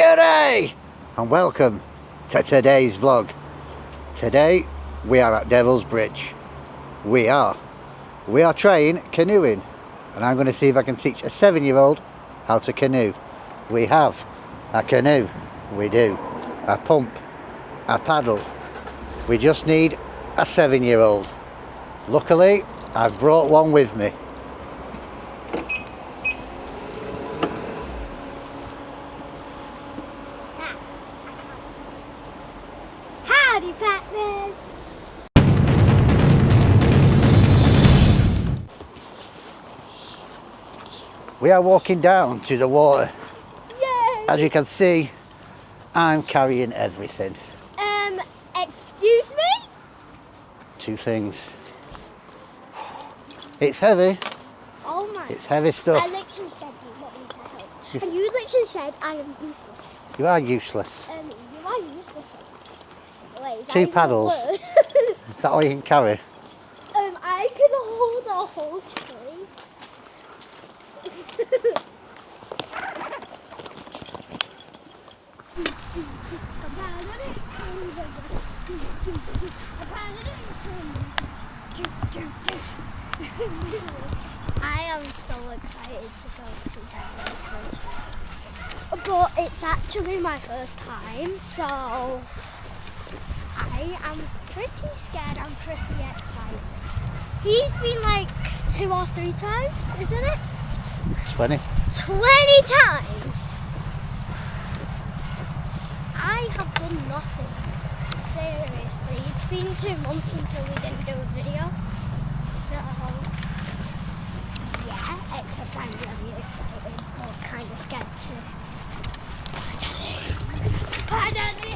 G'day and welcome to today's vlog. Today we are at Devil's Bridge. We are trying canoeing, and I'm going to see if I can teach a 7-year-old how to canoe. We have a canoe, we do, a pump, a paddle. We just need a 7-year-old. Luckily I've brought one with me. Howdy, partners! We are walking down to the water. Yay! As you can see, I'm carrying everything. Excuse me? Two things. It's heavy. Oh my. It's heavy stuff. I literally said you want me to help. And you literally said I am useless. You are useless. You are useless. Wait, is that Two even a paddles. word? Is that all you can carry? I can hold a whole tree. I am so excited to go to Devil's Bridge, but it's actually my first time, so I am pretty scared. I'm pretty excited. He's been like 2 or 3 times, isn't it? 20. 20 times! I have done nothing. Seriously, it's been 2 months until we didn't do a video. So, yeah, except I'm really excited, but kind of scared too. Pardon me!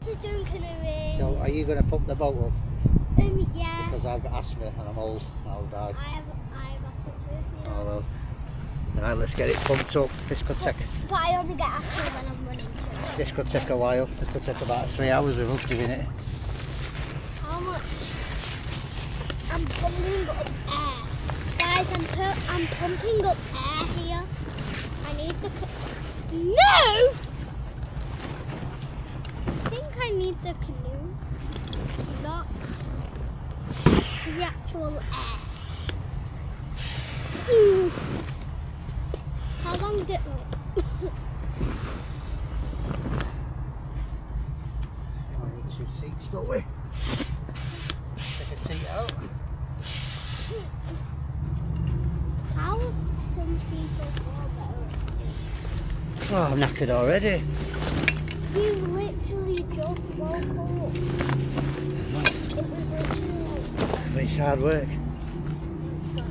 This is doing canoeing. So are you going to pump the boat up? Yeah. Because I've got asthma and I'm old and I'll die. I have asthma too, you know. Oh well. Right, let's get it pumped up. This could take But I only get asthma when I'm running too. this could take a while. This could take about 3 hours with us doing it. How much? I'm pumping up air. Guys, I'm pumping up air here. I need the... No! I think I need the canoe, not the actual air. Ooh. How long did it... We need 2 seats, don't we? Take a seat out. How some people fall better? Oh, I'm knackered already. You literally just woke up. It was literally like... But it's hard work. Let's go.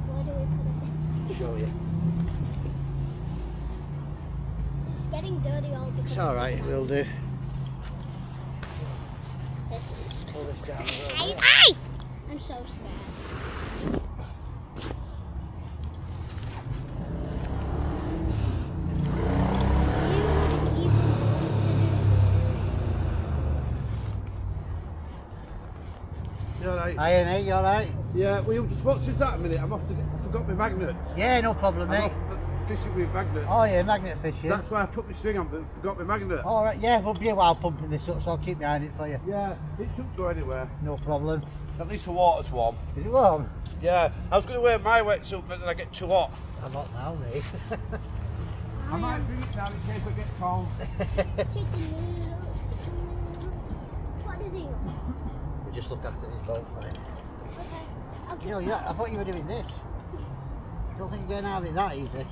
Where do we put it? Show you. It's getting dirty all the time. It's alright, it will do. This is... Pull this down a little bit. Ay! I'm so scared. You even want to do... You alright? Hiya mate, you alright? Yeah, well, you just watch this out a minute. I forgot my magnet. Yeah, no problem I'm mate. not fishing with magnets. Oh yeah, magnet fishing. That's why I put my string on, but forgot my magnet. Alright, yeah, we'll be a while pumping this up, so I'll keep my eye on it for you. Yeah, it shouldn't go anywhere. No problem. At least the water's warm. Is it warm? Yeah, I was going to wear my wetsuit, but then I get too hot. I'm not now mate. I might bring it down in case I get cold. What does he want? We just look after his boat for him. Okay. I'll You know, get I thought you were doing this. Don't think you're going out of it that easy.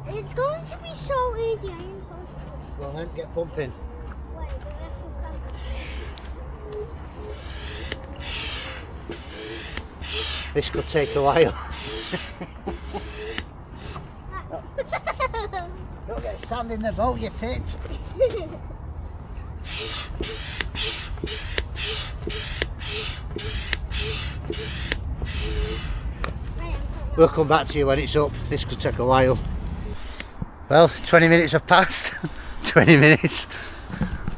It's going to be so easy. I am so sure. Well then, get pumping. Wait, do I have to stand? This could take a while. Don't get sand in the boat, you tit. We'll come back to you when it's up. This could take a while. Well, 20 minutes have passed. 20 minutes.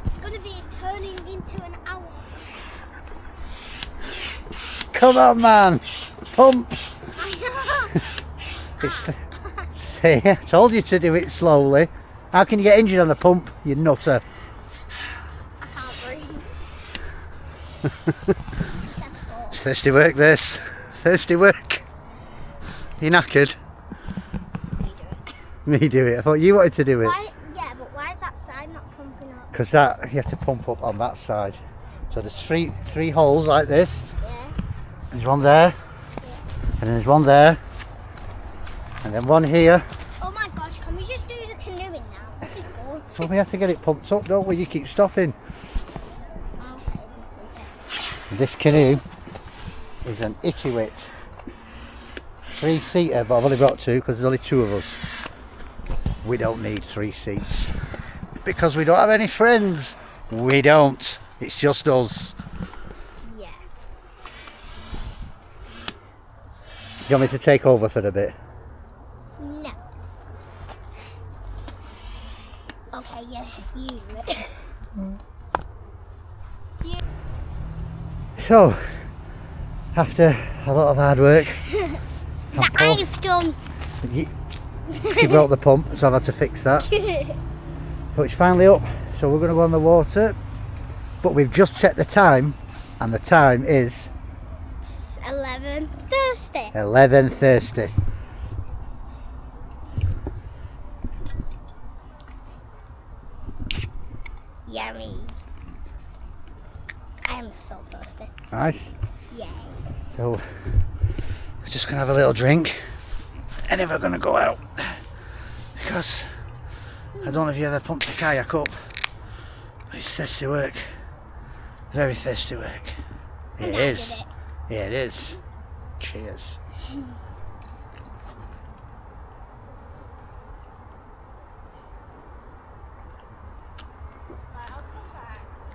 It's going to be turning into an hour. Come on, man. Pump. See, I told you to do it slowly. How can you get injured on a pump, you nutter? I can't breathe. It's thirsty work, this. Thirsty work. You knackered? Me do it. I thought you wanted to do it. Why, yeah, but why is that side not pumping up? Because that, you have to pump up on that side. So there's three holes like this. Yeah. There's one there. And then there's one there. And then one here. Oh my gosh, can we just do the canoeing now? This is boring. So we have to get it pumped up, don't we? You keep stopping. Okay, this is it. This canoe is an Inuit 3-seater, but I've only got 2 because there's only 2 of us. We don't need 3 seats because we don't have any friends. We don't. It's just us. Yeah. Do you want me to take over for a bit? No. Okay, yeah, you. You. So, after a lot of hard work, That I've done. she broke the pump, so I've had to fix that. So it's finally up, so we're going to go on the water. But we've just checked the time, and the time is 11:30. 11:30. Yummy. I am so thirsty. Nice. Yay. So we're just going to have a little drink, and then we're going to go out. Because I don't know if you ever pumped a kayak up. It's thirsty work. Very thirsty work. It And I is. did it. Yeah, it is. Cheers.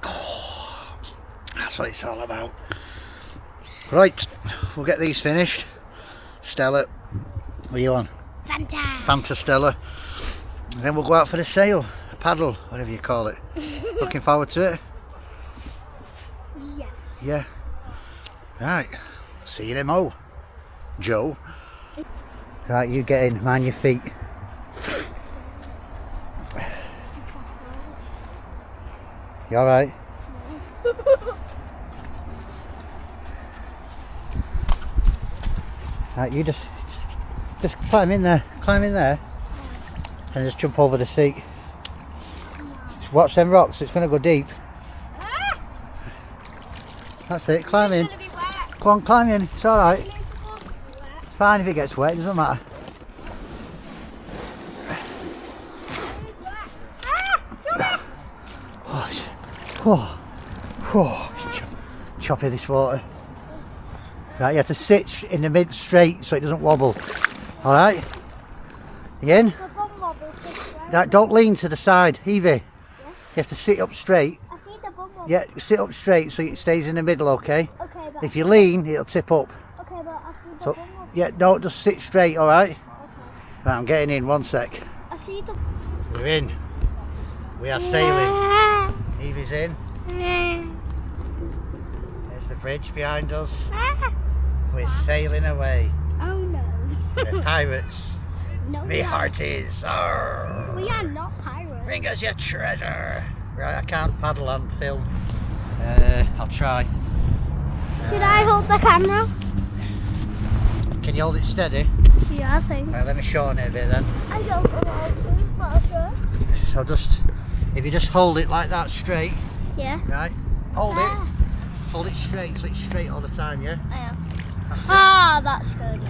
Oh, that's what it's all about. Right, we'll get these finished. Stella, what are you on? Fanta. Fanta Stella. And then we'll go out for the sail, a paddle, whatever you call it. Looking forward to it? Yeah. Yeah. Right, see you in a mo, Joe. Right, you get in, mind your feet. You alright? Right, you just climb in there, and just jump over the seat. Just watch them rocks, it's going to go deep. That's it, climb in. It's gonna be wet. Go on, climb in, it's alright. It's supposed to be wet. It's fine if it gets wet, it doesn't matter. Oh, it's choppy this water. Right, you have to sit in the mid straight so it doesn't wobble. Alright? Again? The bum wobble this way. Right, don't lean to the side, Evie. You have to sit up straight. I see the bum wobble. Yeah, sit up straight so it stays in the middle, okay? Okay, but If you lean, it'll tip up. okay, but I see the So, bum wobble. yeah, no, just sit straight, alright? Okay. Right, I'm getting in, 1 sec. I see the. We're in. We are sailing. Evie's in. There's the bridge behind us. We're sailing away. Oh no. We're pirates. No, Me hearties. Arr. we are not pirates. Bring us your treasure. Right, I can't paddle on film. I'll try. Should I hold the camera? Can you hold it steady? Yeah, I think. Right, let me shorten it a bit then. I don't know how to, but okay. So if you just hold it like that straight, Yeah. right? Hold Ah. it. Hold it straight so it's straight all the time, yeah? I am. That's it. Ah, that scared me.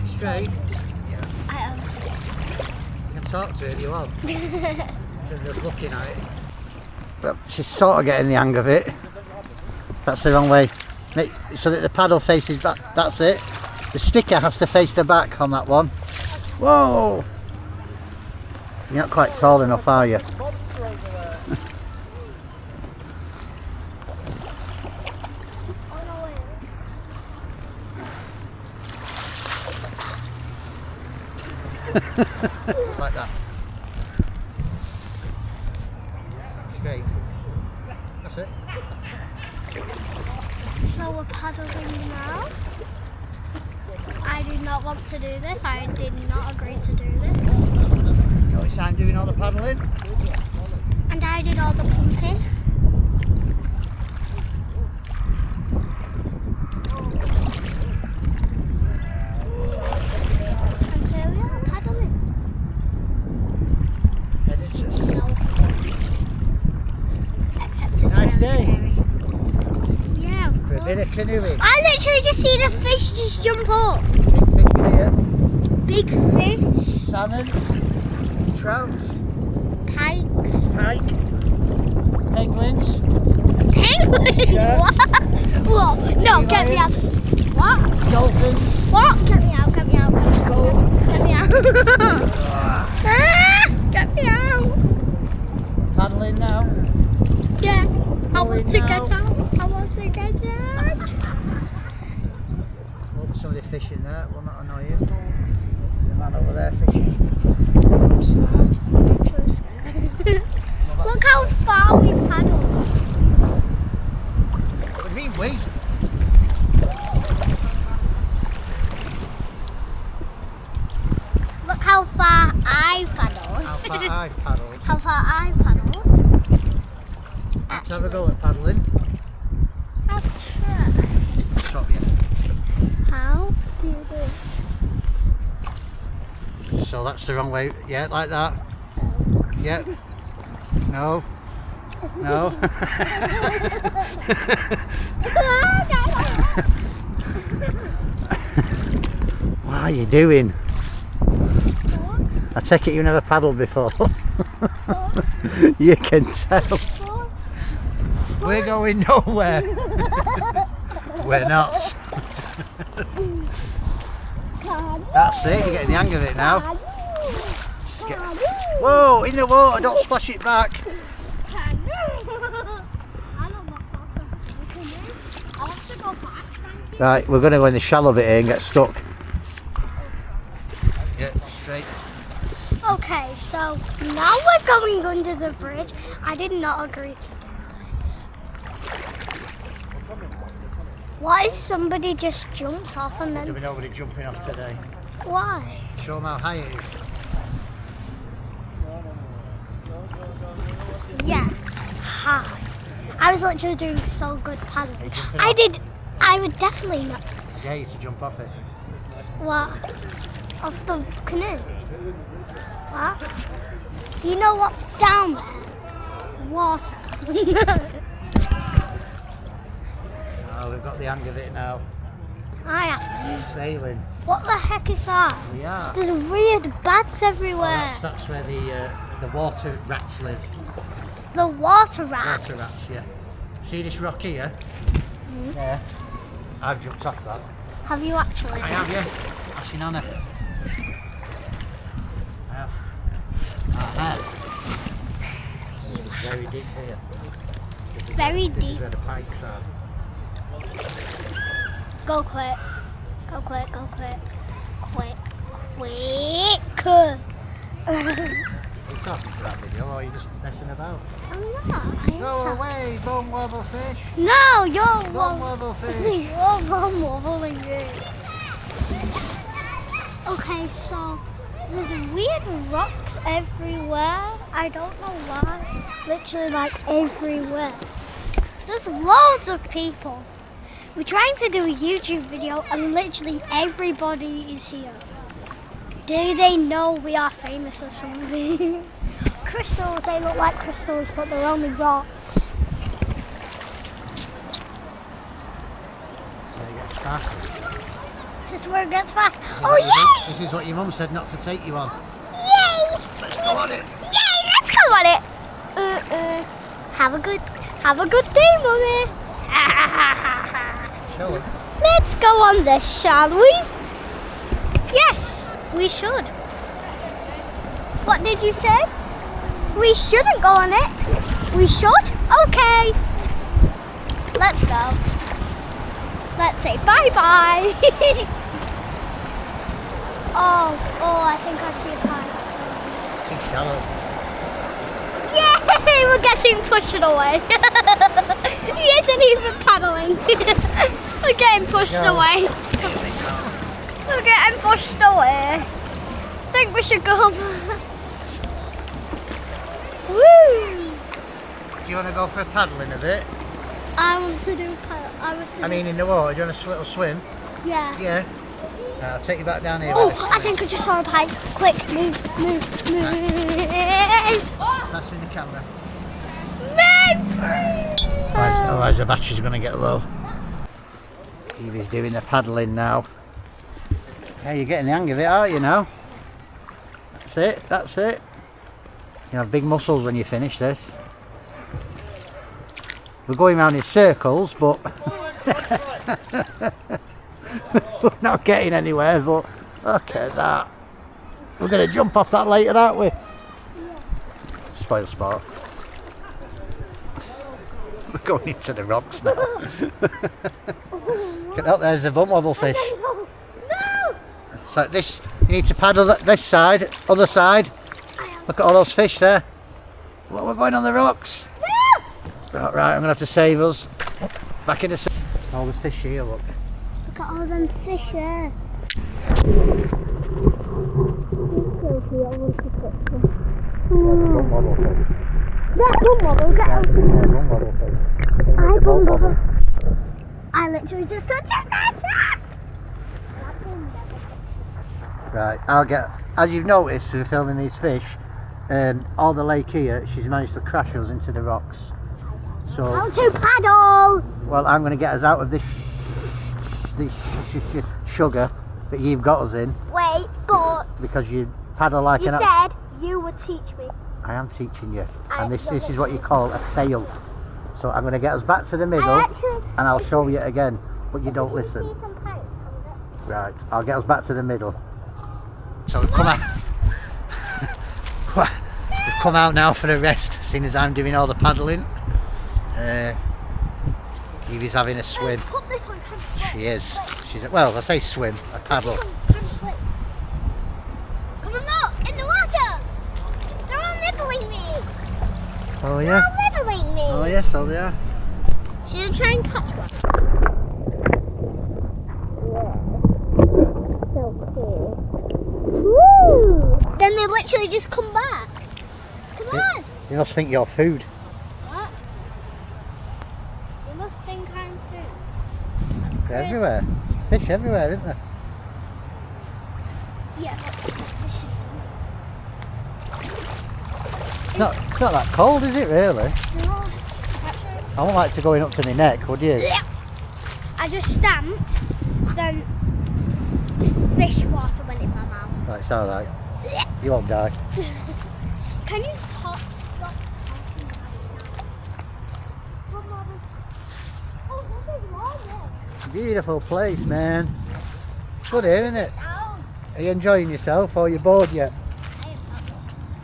Straight. Yeah. I am. You can talk to it if you want. Just looking at it. But she's sort of getting the hang of it. That's the wrong way. So that the paddle faces back. That's it. The sticker has to face the back on that one. Whoa! You're not quite tall enough, are you? Oh no, wait. Like that. Straight. So we're paddling now. I do not want to do this. I did not agree to do this. No, it's time doing all the paddling. And I did all the pumping. And here we are paddling. Headed to So fun. Except it's Nice really day. scary. Yeah, of a bit course. of canoeing. I literally just see the fish just jump up. Big fish here. Big fish, Salmon. Trouts. pikes, Pike. Penguins. penguins. Yeah. What? Whoa! No, Sea get me out. lions. What? Dolphins. What? Get me out! Get me out! Skull. Get me out! Ah, get me out! Paddling now. Yeah, I want to Going get now. out. I want to get out. Oh, there's somebody fishing there. Will not annoy you. There's a man over there fishing. I'm scared. I'm so scared. Look how far we've paddled. What do you mean we? Look how far I paddled. How far I've paddled. How far I paddled. Let's have a go at paddling. I'll try. Stop you. How do you do? So that's the wrong way. Yeah, like that. Yeah. No. No. What are you doing? I take it you never paddled before. You can tell. We're going nowhere. We're not. That's it, you're getting the hang of it now. Whoa, in the water, don't splash it back. Right, we're going to go in the shallow bit here and get stuck. Yeah, straight. Okay, so now we're going under the bridge. I did not agree to do this. What if somebody just jumps off and There'll then... be nobody jumping off today. Why? Show them how high it is. Yeah, high. I was literally doing so good paddling. jumping I off? did... I would definitely not... I dare you to jump off it. What? Off the canoe? What? Do you know what's down there? Water. Oh, we've got the hang of it now. I haven't. Sailing. What the heck is that? We are. There's weird bags Oh, everywhere. that's where the water rats live. The water rats. Water rats, yeah. See this rock here? Mhm. Yeah. I've jumped off that. Have you actually? I have, yeah. Ashing on it. I have. This is very deep here. This is Very This is deep. where the pikes are. Go quick. Go quick, go quick. Quick. Quick. Are you talking to that video or are you just messing about? I'm not. I am Go talking. away, bone wobble fish. No, you're Bone wobble fish. You're wobbling it. Okay, so there's weird rocks everywhere. I don't know why. Literally like everywhere. There's loads of people. We're trying to do a YouTube video and literally everybody is here. Do they know we are famous or something? Crystals, they look like crystals, but they're only rocks. So it gets fast. This is where it gets fast. This Oh, is what yay! This is what your mum said not to take you on. Yay! Let's go on it. Yay! Let's go on it. Have a good day, Mummy. Show them. Let's go on this, shall we? Yes, we should. What did you say? We shouldn't go on it. We should? Okay. Let's go. Let's say bye-bye. Oh, I think I see a pipe. Too shallow. Yay! We're getting pushed away. He isn't even paddling. We're getting pushed away. We're getting pushed away. I think we should go. Woo! Do you want to go for a paddling a bit? I want to do I mean, in the water. Do you want a little swim? yeah. Yeah. Right, I'll take you back down here. Oh, I think I just saw a pike. Quick, move. That's in the camera. Move! Otherwise the batteries are going to get low. Evie's doing the paddling now. Yeah, you're getting the hang of it, aren't you now? That's it. You have big muscles when you finish this. We're going round in circles, but we're not getting anywhere, but look at that. We're going to jump off that later, aren't we? Spoil sport. We're going into the rocks now. Look at that, there's the bum wobble fish. No! So this, you need to paddle this side, other side. Look at all those fish there. Well, we're going on the rocks. No! Right, I'm going to have to save us. Back in the... All the fish here, look. Look at all them fish there. I literally just touched that. Right, I'll get... As you've noticed, we're filming these fish. All the lake here, she's managed to crash us into the rocks. So... How to paddle! Well, I'm going to get us out of this sugar that you've got us in. Wait, but... Because you paddle like you an... said you would teach me. I am teaching you. And this is what you call a fail. So I'm going to get us back to the middle and I'll show you again. But you don't listen. See some pints, Right, I'll get us back to the middle. So we've come out. We've come out now for a rest, seeing as I'm doing all the paddling. Evie's having a swim. Put this one. She is. Well, I say swim, a paddle. Come on, look, in the water. They're all nibbling me. Oh yeah. They're all nibbling me. Oh yes, oh yeah. Should I try and catch one? So cool. Woo! Then they literally just come back. Come on. You must think you're food. What? You must think I'm food. They're everywhere. Fish everywhere, isn't there? Yeah, but the fish. It's not that cold, is it really? No, is that true? I wouldn't like to go in up to my neck, would you? Yeah. I just stamped, then fish water went in my mouth. Right, it's alright. You won't die. Can you stop talking right now? Oh, this is long. Beautiful place, man. Good here, isn't it? Down. Are you enjoying yourself or are you bored yet? I am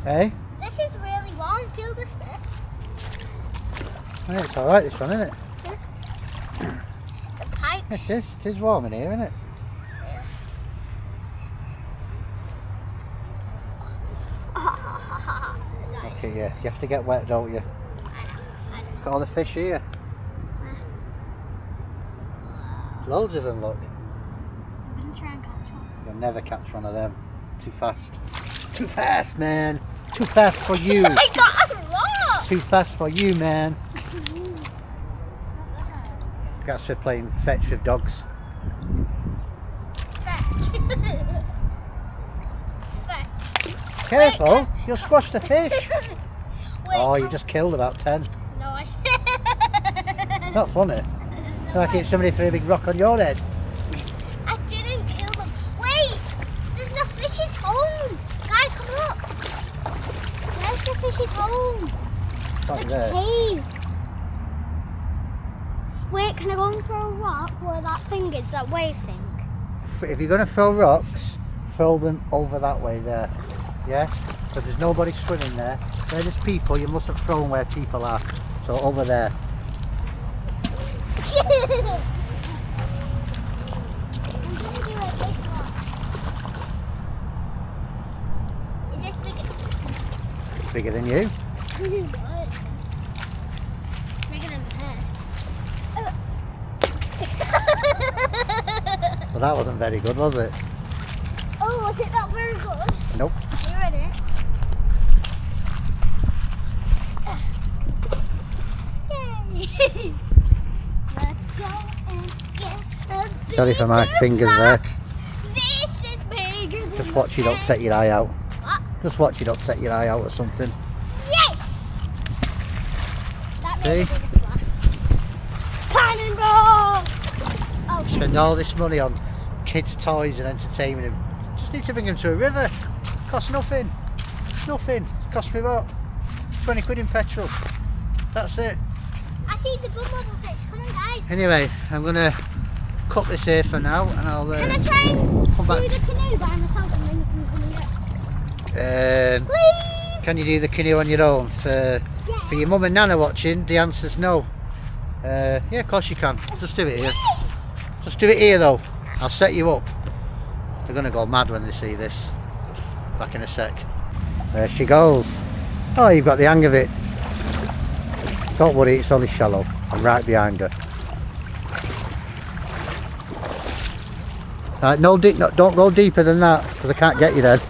not. Eh? This is really warm. Feel this bit. Hey, it's alright this one, isn't it? The pipes. It is warm in here, isn't it? Nice. Okay, yeah. You have to get wet, don't you? Look at all the fish here. Loads of them, look. I'm gonna try and catch one. You'll never catch one of them. Too fast. Too fast, man. Too fast for you. I got a rock. Too fast for you, man. That's for playing fetch with dogs. Fetch. Fetch. Careful, you'll squash the fish. Wait, Oh, you just killed about 10. No, I Not funny. No, Like if somebody threw a big rock on your head. I didn't kill them. Wait, there's a fish's home. Guys, come look. There's the fish's home. It's not It's a there. cave. Wait, can I go and throw a rock where that thing is, that wave thing? If you're going to throw rocks, throw them over that way there. Yeah? Because there's nobody swimming there. Where there's people, you mustn't throw them where people are. So over there. I'm gonna do a big one. Is this bigger? Bigger than you. Bigger than my head. that wasn't very good, was it? Oh, was it not very good? Nope. Are you ready? Yay! Let's go and get a Sorry for my bigger fingers rock. there. This is bigger than Just watch it upset your eye out. Just watch it upset your eye out or something. Yay! That made See? a bigger splash. Cannonball! Oh, Spend all this money on kids' toys and entertainment. And just need to bring them to a river. Costs nothing. Nothing. Cost me what? 20 quid in petrol. That's it. I see the bum bubble fish. Come on, guys. Anyway, I'm gonna cut this here for now, and I'll Can I try and come back. do the canoe by myself and then you can come and get it? Please! Can you do the canoe on your own? For your mum and nana watching, the answer's no. Yeah, of course you can. Just do it here. Just do it here though. I'll set you up. They're gonna go mad when they see this. Back in a sec. There she goes. Oh, you've got the hang of it. Don't worry, it's only shallow. I'm right behind her. Right, no, don't go deeper than that, because I can't get you then.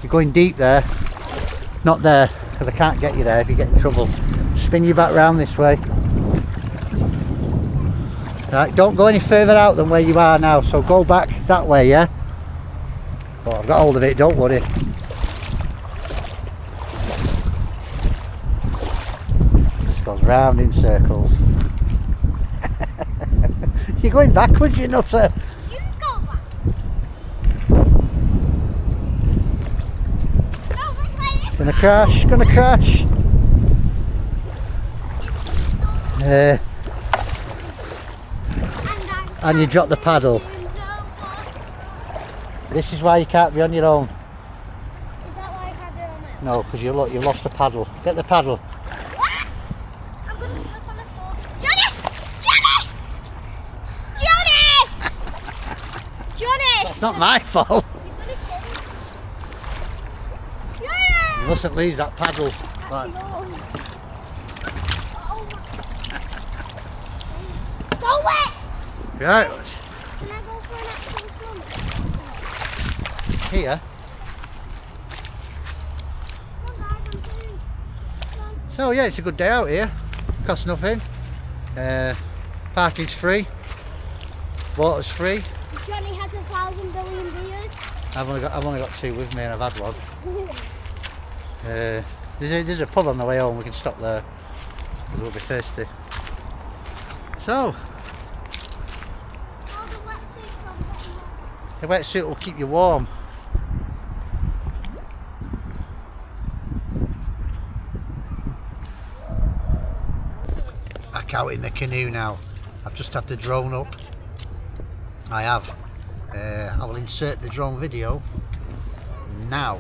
You're going deep there. Not there, because I can't get you there if you get in trouble. Spin you back round this way. Right, don't go any further out than where you are now, so go back that way, yeah? Oh, I've got hold of it, don't worry. Just goes round in circles. You're going backwards, you nutter. You go back. No, this way. Gonna crash, gonna crash. And you drop the paddle. This is why you can't be on your own. Is that why I can't do it on my own? No, because you've lost the paddle. Get the paddle. I'm gonna slip on a store. Johnny! Johnny! Johnny! Johnny! That's not my fault. You're gonna kill me. Johnny! You mustn't lose that paddle. Right. Oh my. Go away! Right. Can I go for an actual swim? Here. Come on, guys, I'm doing. Come on. So yeah, it's a good day out here. Costs nothing. Parking's free. Water's free. Johnny has 1,000 billion beers. I've only got two with me, and I've had one. There's a pub on the way home. We can stop there because we'll be thirsty. So Oh, the wetsuit's on. the wetsuit will keep you warm. Back out in the canoe now. I've just had the drone up. I have. I will insert the drone video now.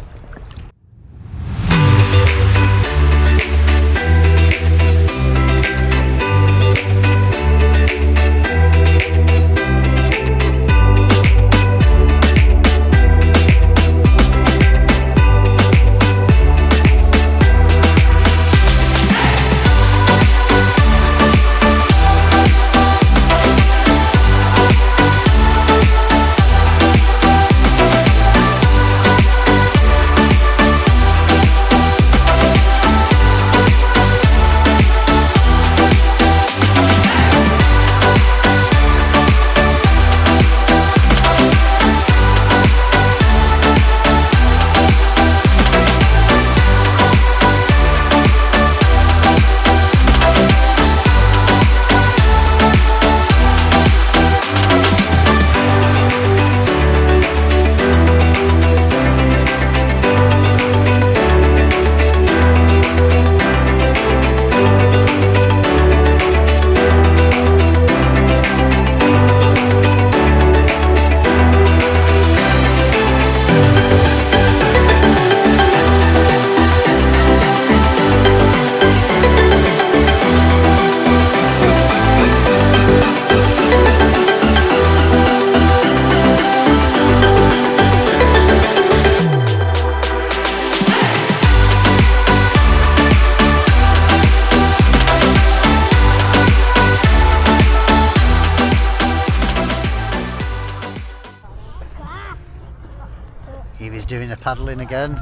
Evie's doing the paddling again.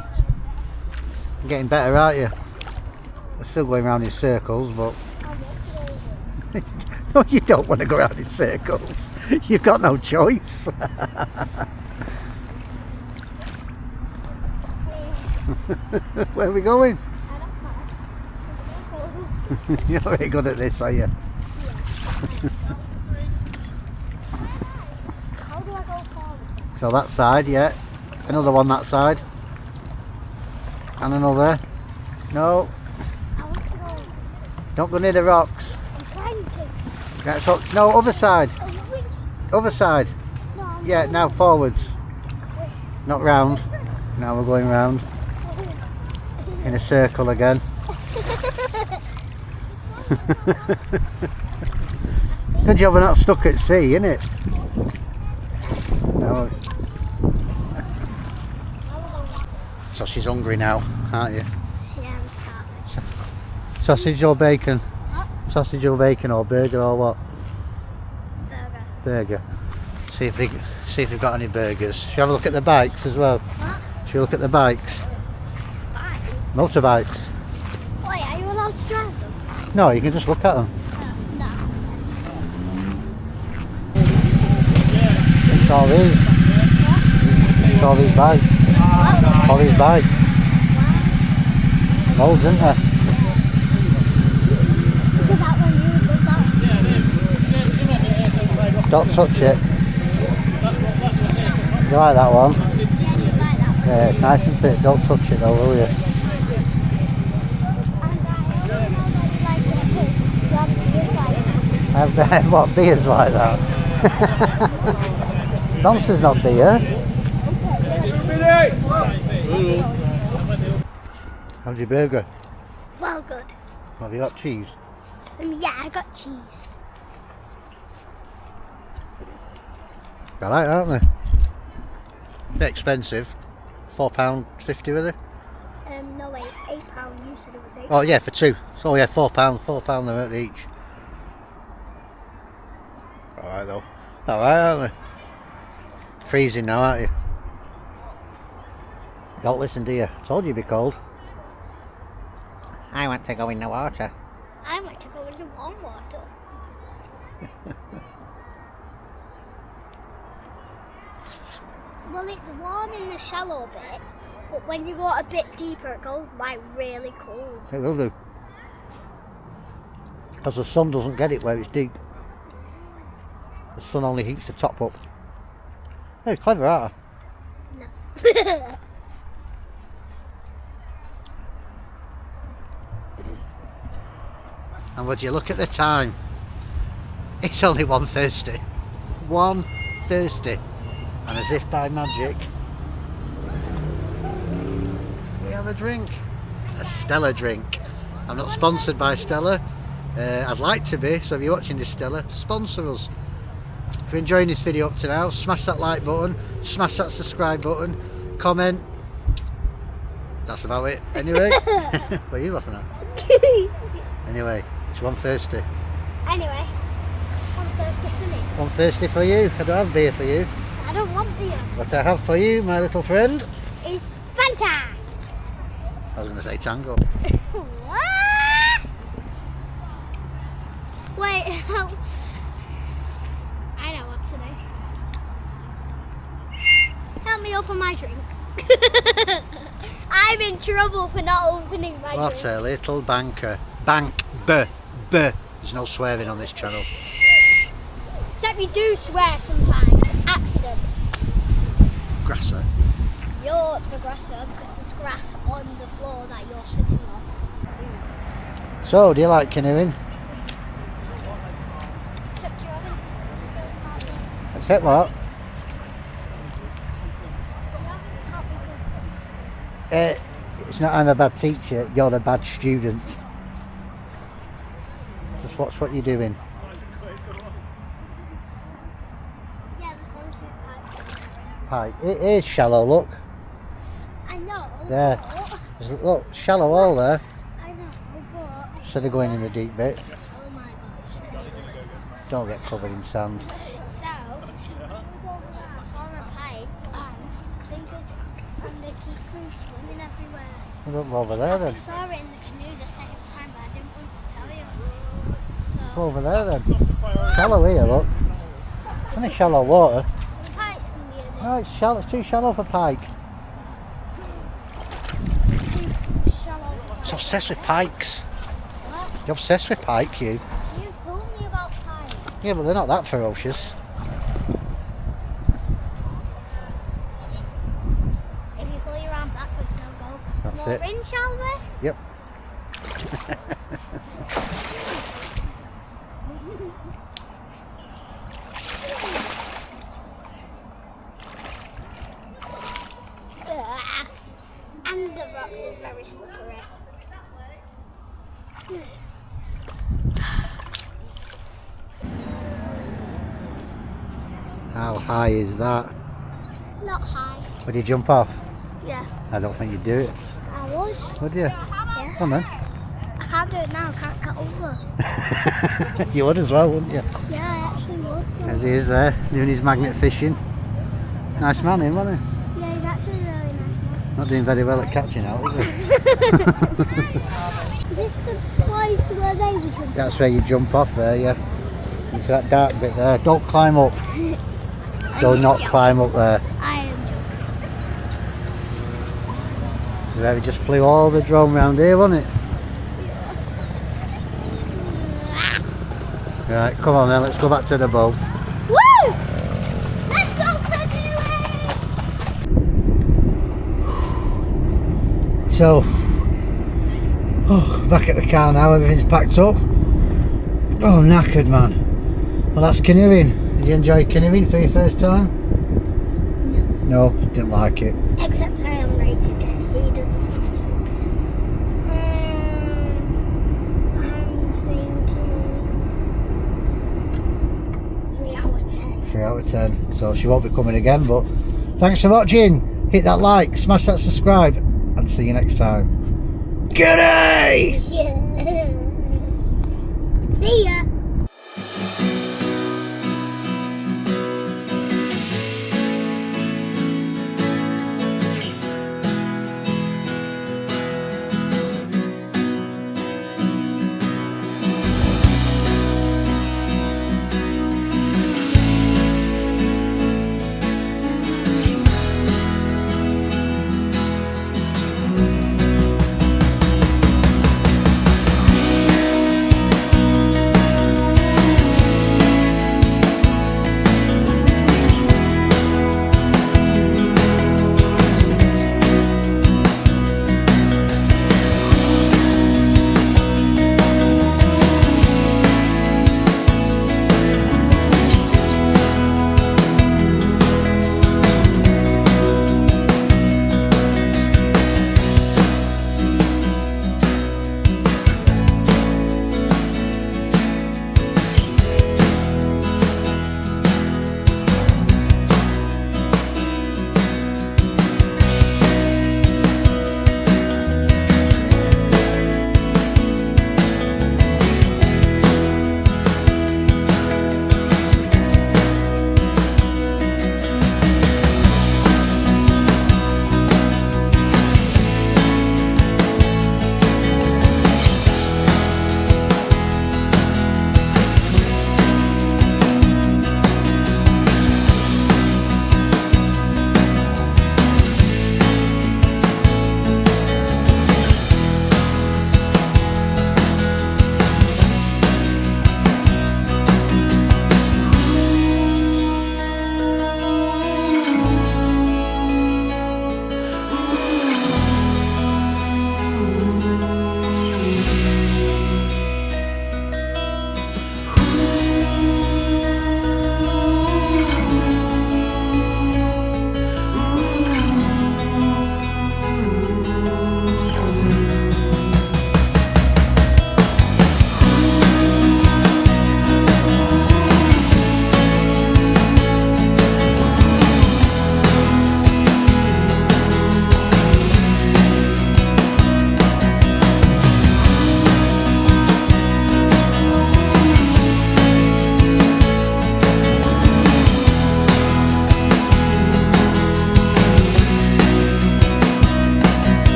You're getting better, aren't you? We're still going round in circles, but... No, you don't want to go round in circles. You've got no choice. Where are we going? You're very good at this, are you? How do I go forward? So that side, yeah. Another one that side. And another. No, I want to go. don't go near the rocks. I'm trying to. Right, so, no, other side. Oh, which? Other side. No, I'm Yeah, going. now forwards. Not round. Now we're going round. In a circle again. Good job we're not stuck at sea, innit? No. So she's hungry now, aren't you? Yeah, I'm starving. Sausage or bacon? What? Sausage or bacon or burger or what? Burger. Burger. See if they've got any burgers. Shall we have a look at the bikes as well? What? Shall we look at the bikes? Bye. Motorbikes. Wait, are you allowed to drive them? No, you can just look at them. No. It's all these. It's all these bikes. What? All these bikes. Loads, isn't there? Look at that one, you love that one. Don't touch it. You like that one? Yeah, you like that one. Yeah, it's nice, isn't it? Don't touch it though, will you? And I also know that you like it because you have beers like that. I have what, beers like that? Monster's not beer. How's your burger? Well, good. Have you got cheese? Yeah, I got cheese. I like that, aren't they? Bit expensive. £4.50 with it? No, wait, £8. You said it was £8. Oh yeah, for two. So yeah, £4 they're at each. Alright though. Alright, aren't they? Freezing now, aren't you? Don't listen, do you? I told you it'd be cold. I want to go in the water. I want to go into warm water. Well, it's warm in the shallow bit, but when you go a bit deeper, it goes like really cold. It will do. Because the sun doesn't get it where it's deep. The sun only heats the top up. Hey, clever, aren't No. And would you look at the time? It's only 1:30. 1:30. And as if by magic, we have a drink. A Stella drink. I'm not sponsored by Stella. I'd like to be, so if you're watching this, Stella, sponsor us. If you're enjoying this video up to now, smash that like button, smash that subscribe button, comment. That's about it. Anyway, what are you laughing at? Anyway, it's 1:30. Anyway, I'm thirsty for me. 1:30 for you. I don't have beer for you. I don't want beer. What I have for you, my little friend. It's Fanta. I was going to say tango. What? Wait, help. I know what to do. Help me open my drink. I'm in trouble for not opening my What drink. a little banker. Bank. B. There's no swearing on this channel. Except we do swear sometimes. Accident. Grasser. You're the grasser because there's grass on the floor that you're sitting on. So, do you like canoeing? Except you haven't still taught me. Except what? You haven't taught me good things. It's not I'm a bad teacher, you're a bad student. Just watch what you're doing. Yeah, there's one sweet pipes. Right, it is shallow, look. I know. There. But, There's, look, shallow all there. I know, but. Instead of going in the deep bit. Oh my gosh. Don't get covered in sand. So, she was over there on a pipe and I think it's. keeps them swimming everywhere. Well, look over there I then. saw it in the canoe the second time, but I didn't want to tell you. So, Go over there then. Shallow here, look. Only shallow water. the pike's going to be in it. No, it's shallow. It's too shallow for pike. Too shallow. It's obsessed with pikes. What? You're obsessed with pike, you. You told me about pike. Yeah, but they're not that ferocious. If you pull your arm backwards, they'll go. That's More it. in, shall we? Yep. Ah. And the rocks is very slippery. How high is that? Not high. Would you jump off? Yeah, I don't think you'd do it. I would. Would you? Yeah. Come on I can't do it now, I can't get over. then. You would as well, wouldn't you? Yeah, I actually would. As he is there, doing his magnet fishing. Nice man, him, wasn't he? Yeah, he's actually a really nice man. Not doing very well at catching out, is he? Is this the place where they were jumping? That's where you jump off there, yeah. Into that dark bit there. Don't climb up. Do not climb up there. I am jumping. So there we just flew all the drone round here, wasn't it? Right, come on then, let's go back to the boat. Woo! Let's go canoeing! So, back at the car now, everything's packed up. Oh, knackered, man. Well, that's canoeing. Did you enjoy canoeing for your first time? No, didn't like it. Except I am ready to get. He doesn't want to. I'm thinking 3 out of 10. 3 out of 10. So she won't be coming again, but thanks for watching. Hit that like, smash that subscribe, and see you next time. Goodie! Yeah. See ya.